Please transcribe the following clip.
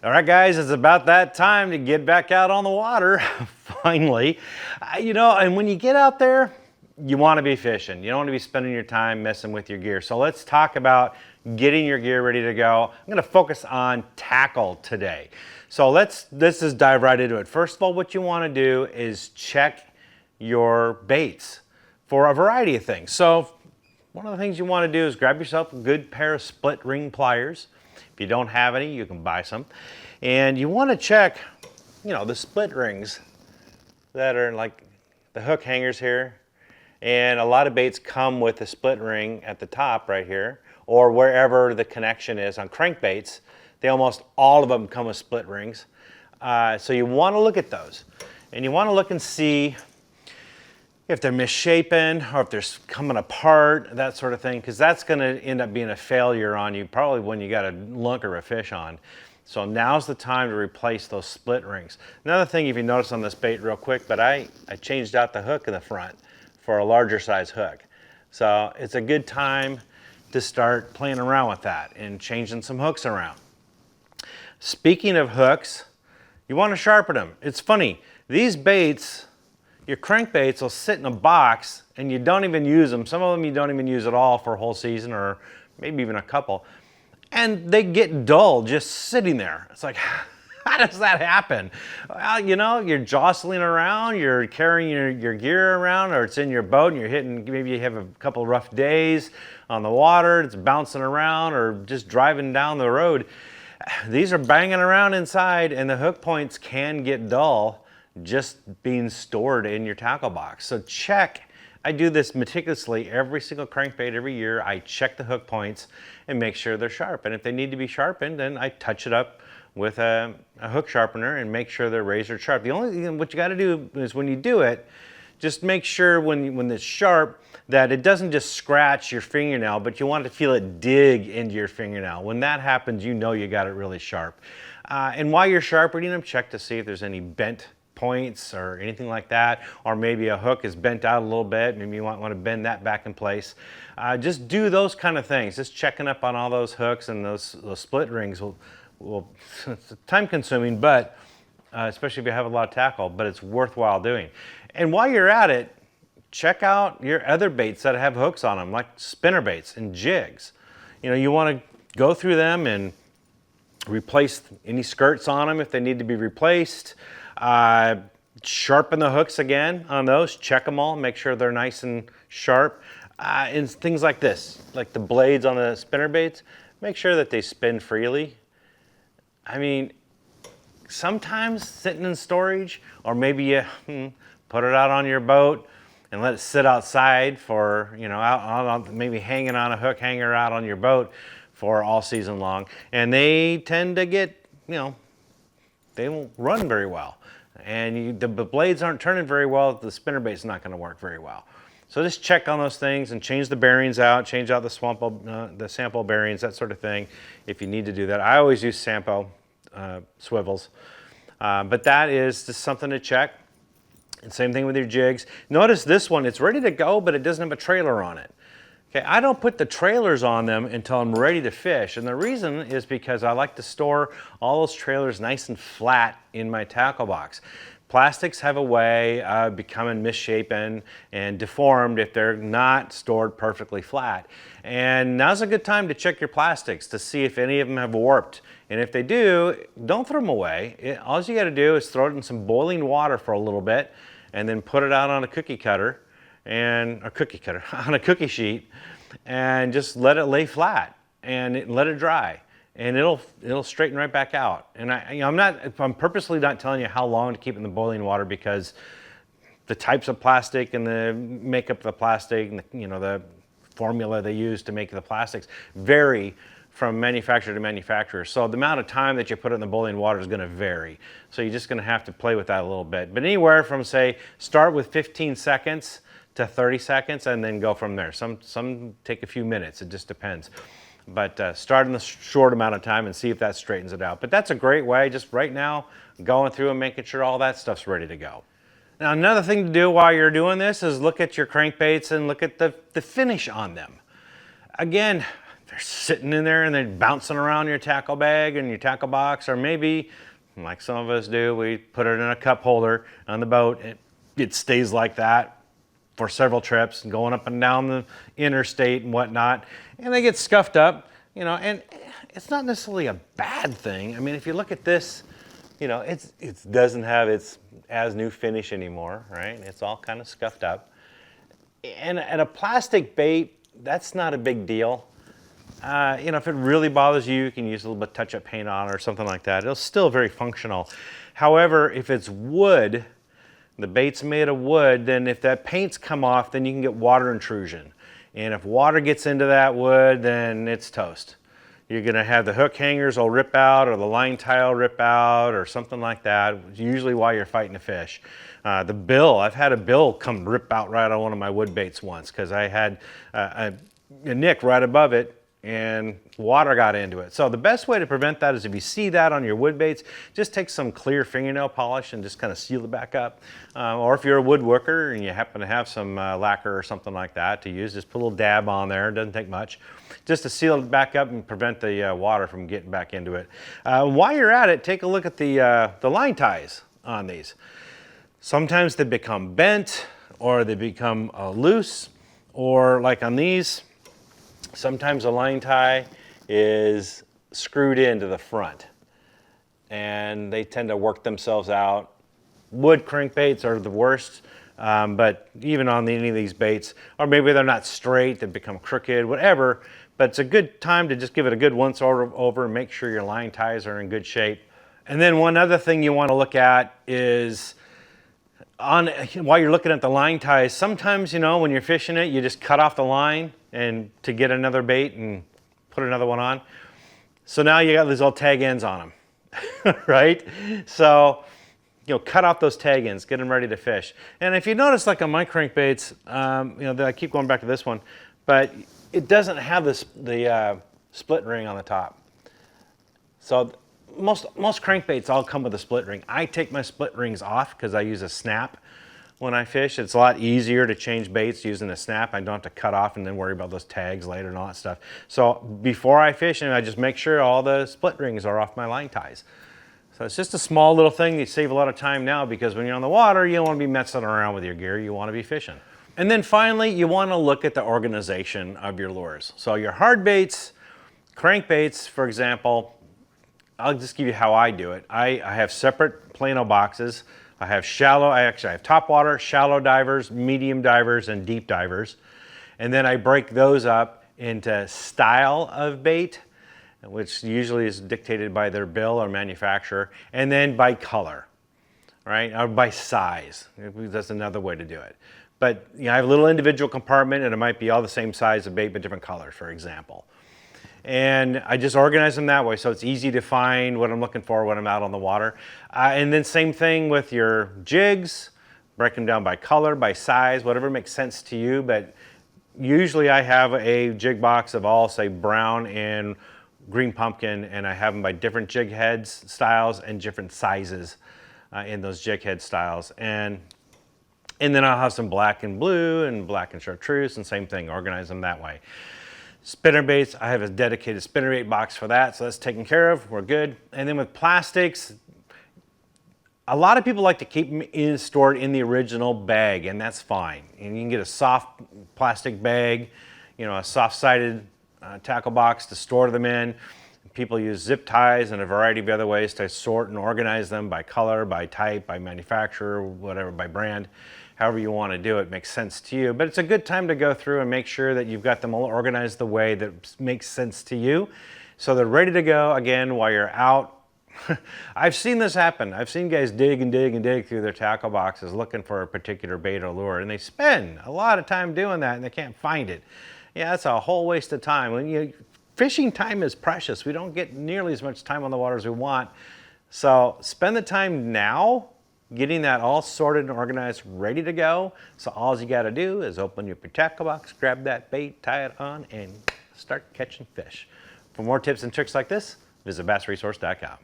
All right, guys, it's about that time to get back out on the water, finally. And when you get out there, you want to be fishing. You don't want to be spending your time messing with your gear. So let's talk about getting your gear ready to go. I'm going to focus on tackle today. So let's just dive right into it. First of all, what you want to do is check your baits for a variety of things. So one of the things you want to do is grab yourself a good pair of split ring pliers. If you don't have any, you can buy some. And you want to check, the split rings that are like the hook hangers here. And a lot of baits come with a split ring at the top right here, or wherever the connection is on crankbaits. They almost all of them come with split rings. So you want to look at those. And you want to look and see if they're misshapen or if they're coming apart, that sort of thing, because that's going to end up being a failure on you probably when you got a lunk or a fish on. So now's the time to replace those split rings. Another thing, if you notice on this bait real quick, but I changed out the hook in the front for a larger size hook. So it's a good time to start playing around with that and changing some hooks around. Speaking of hooks, you want to sharpen them. It's funny, these baits, your crankbaits will sit in a box and you don't even use them. Some of them you don't even use at all for a whole season or maybe even a couple. And they get dull just sitting there. It's like, how does that happen? Well, you're jostling around, you're carrying your gear around, or it's in your boat and you're hitting, maybe you have a couple rough days on the water, it's bouncing around, or just driving down the road. These are banging around inside and the hook points can get dull just being stored in your tackle box. So check. I do this meticulously every single crankbait every year. I check the hook points and make sure they're sharp. And if they need to be sharpened, then I touch it up with a hook sharpener and make sure they're razor sharp. The only thing what you got to do is when you do it, just make sure when it's sharp that it doesn't just scratch your fingernail, but you want to feel it dig into your fingernail. When that happens, you know you got it really sharp. And while you're sharpening them, check to see if there's any bent points or anything like that, or maybe a hook is bent out a little bit. Maybe you want to bend that back in place. Just do those kind of things. Just checking up on all those hooks and those split rings will it's time consuming, but especially if you have a lot of tackle, but it's worthwhile doing. And while you're at it, check out your other baits that have hooks on them, like spinnerbaits and jigs. You want to go through them and replace any skirts on them if they need to be replaced. Sharpen the hooks again on those, check them all, make sure they're nice and sharp. And things like this, like the blades on the spinnerbaits, make sure that they spin freely. I mean, sometimes sitting in storage, or maybe you put it out on your boat and let it sit outside for, maybe hanging on a hook hanger out on your boat for all season long. And they tend to get, they won't run very well. And the blades aren't turning very well, the spinnerbait's not going to work very well. So just check on those things and change the bearings out, change out the sample bearings, that sort of thing, if you need to do that. I always use sample swivels, but that is just something to check. And same thing with your jigs. Notice this one, it's ready to go, but it doesn't have a trailer on it. Okay, I don't put the trailers on them until I'm ready to fish, and the reason is because I like to store all those trailers nice and flat in my tackle box. Plastics have a way of becoming misshapen and deformed if they're not stored perfectly flat. And now's a good time to check your plastics to see if any of them have warped. And if they do, don't throw them away. All you got to do is throw it in some boiling water for a little bit and then put it out on a cookie cutter on a cookie sheet, and just let it lay flat and let it dry, and it'll straighten right back out. And I'm purposely not telling you how long to keep it in the boiling water, because the types of plastic and the makeup of the plastic and the formula they use to make the plastics vary from manufacturer to manufacturer. So the amount of time that you put it in the boiling water is going to vary. So you're just going to have to play with that a little bit. But anywhere from, say, start with 15 seconds to 30 seconds and then go from there. Some take a few minutes, it just depends. But start in the short amount of time and see if that straightens it out. But that's a great way, just right now, going through and making sure all that stuff's ready to go. Now, another thing to do while you're doing this is look at your crankbaits and look at the finish on them. Again, they're sitting in there and they're bouncing around your tackle bag and your tackle box, or maybe, like some of us do, we put it in a cup holder on the boat. It stays like that for several trips, going up and down the interstate and whatnot, and they get scuffed up, you know, and it's not necessarily a bad thing. I mean, if you look at this, you know, it doesn't have its as new finish anymore, right? It's all kind of scuffed up. And a plastic bait, that's not a big deal. You know, if it really bothers you, you can use a little bit of touch-up paint on it or something like that. It's still very functional. However, if it's wood, the bait's made of wood, then if that paint's come off, then you can get water intrusion. And if water gets into that wood, then it's toast. You're gonna have the hook hangers will rip out, or the line tie will rip out, or something like that, usually while you're fighting a fish. The bill, I've had a bill come rip out right on one of my wood baits once, because I had a nick right above it, and water got into it. So the best way to prevent that is if you see that on your wood baits, just take some clear fingernail polish and just kind of seal it back up. Or if you're a woodworker and you happen to have some lacquer or something like that to use, just put a little dab on there. It doesn't take much. Just to seal it back up and prevent the water from getting back into it. While you're at it, take a look at the line ties on these. Sometimes they become bent, or they become loose, or like on these, sometimes a line tie is screwed into the front and they tend to work themselves out. Wood crankbaits are the worst, but even on any of these baits, or maybe they're not straight, they become crooked, whatever, but it's a good time to just give it a good once over and make sure your line ties are in good shape. And then one other thing you want to look at is while you're looking at the line ties, sometimes, you know, when you're fishing it, you just cut off the line and to get another bait and put another one on. So now you got these little tag ends on them, right? So, you know, cut off those tag ends, get them ready to fish. And if you notice, like on my crankbaits, you know, I keep going back to this one, but it doesn't have the split ring on the top. So most crankbaits all come with a split ring. I take my split rings off because I use a snap when I fish. It's a lot easier to change baits using a snap. I don't have to cut off and then worry about those tags later and all that stuff. So before I fish, I just make sure all the split rings are off my line ties. So it's just a small little thing. You save a lot of time now, because when you're on the water, you don't want to be messing around with your gear. You want to be fishing. And then finally, you want to look at the organization of your lures. So your hard baits, crankbaits, for example, I'll just give you how I do it. I have separate Plano boxes. I have I have top water, shallow divers, medium divers, and deep divers. And then I break those up into style of bait, which usually is dictated by their bill or manufacturer, and then by color, right? Or by size. That's another way to do it. But you know, I have a little individual compartment, and it might be all the same size of bait, but different colors, for example. And I just organize them that way, so it's easy to find what I'm looking for when I'm out on the water. And then same thing with your jigs, break them down by color, by size, whatever makes sense to you. But usually I have a jig box of all, say, brown and green pumpkin, and I have them by different jig heads styles and different sizes in those jig head styles. And then I'll have some black and blue and black and chartreuse, and same thing, organize them that way. Spinnerbaits, I have a dedicated spinnerbait box for that, so that's taken care of, we're good. And then with plastics, a lot of people like to keep them stored in the original bag, and that's fine. And you can get a soft plastic bag, you know, a soft-sided tackle box to store them in. People use zip ties and a variety of other ways to sort and organize them by color, by type, by manufacturer, whatever, by brand. However you want to do it makes sense to you. But it's a good time to go through and make sure that you've got them all organized the way that makes sense to you, so they're ready to go again while you're out. I've seen this happen. I've seen guys dig and dig and dig through their tackle boxes looking for a particular bait or lure, and they spend a lot of time doing that and they can't find it. Yeah, that's a whole waste of time. Fishing time is precious. We don't get nearly as much time on the water as we want. So spend the time now getting that all sorted and organized, ready to go. So all you got to do is open your tackle box, grab that bait, tie it on, and start catching fish. For more tips and tricks like this, visit bassresource.com.